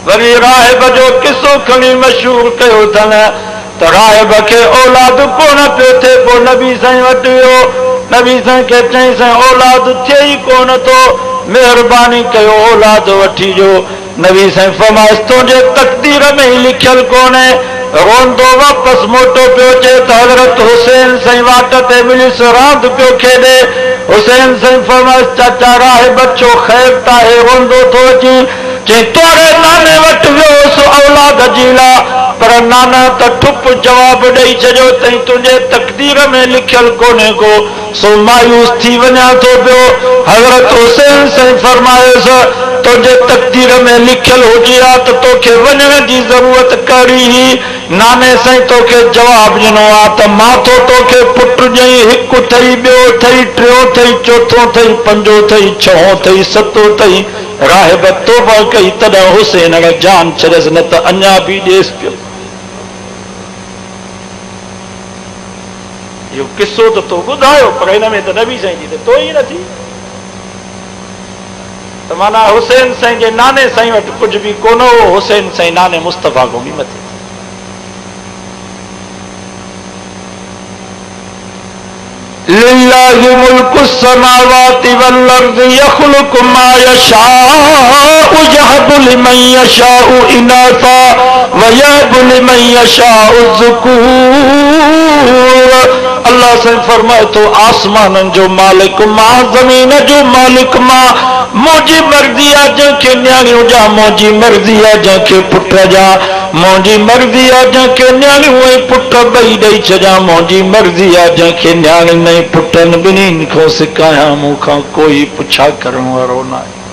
वरी राहिब जो किसो खणी मशहूर कयो अथनि त राहिब खे औलाद कोन पियो थिए। पोइ नबी साईं वटि वियो, नबी साईं खे चई साईं औलाद थिए ई कोन थो, महिरबानी कयो औलाद वठी ॾियो। नबी साईं फरमाइश तुंहिंजे तक़दीर में ई लिखियल कोन्हे। रोंदो वापसि मोटो पियो अचे त हज़रत हुसैन साईं वाट ते मिलियुसि, रांदि पियो खेॾे। हुसैन साईं फरमाइश चाचा राहिब छो ख़ैर त आहे, रोंदो थो अची। चई तोरे नाने वटि वियोसि औलाद जी लाइ, पर नाना त ठुप जवाब ॾेई छॾियो तई तुंहिंजे तक़दीर में लिखियल कोन्हे को, सो मायूस थी वञा थो पियो। हज़रत हुसैन साईं फरमायोसि तुंहिंजे तक़दीर में लिखियल हुजे हा त तोखे वञण जी ज़रूरत कहिड़ी हुई। नाने साईं तोखे जवाब ॾिनो आहे त मां थो तोखे पुट ॾेई, हिकु अथई, ॿियो अथई, टियों अथई, चोथों अथई, पंजो अथई, छहों अथई, सतो अथई। राहिब तौबा कई तॾहिं हुसैन जान छॾियसि, न त अञा बि ॾेसि पियो। इहो किसो त तो ॿुधायो, पर हिन में त नबी साईं जी त तो ई नथी। त माना हुसैन साईं जे नाने साईं वटि कुझु बि कोन हो, हुसैन साईं नाने मुस्तफ़ा खां बि मथे। लिल्लाहि मुल्कु समावाति वल अर्ज़ि यख़्लुक़ु मा यशाउ यहबु लिमन यशाउ इनासा व यहबु लिमन यशाउ ज़ुकूर। अल्लाह साईं फरमाए थो आसमाननि जो मालिक मां, ज़मीन जो मालिक मां, मुंहिंजी मर्ज़ी आहे जंहिंखे न्याणियूं ॾियां, मुंहिंजी मर्ज़ी आहे जंहिंखे पुट ॾियां, मुंहिंजी मर्ज़ी आहे जंहिंखे न्याणियूं ऐं पुट ॿई ॾेई छॾियां, मुंहिंजी मर्ज़ी आहे जंहिंखे न्याणियुनि ऐं पुटनि ॿिन्हिनि खां सिकायां, मूंखां कोई पुछा करण वारो न आहे।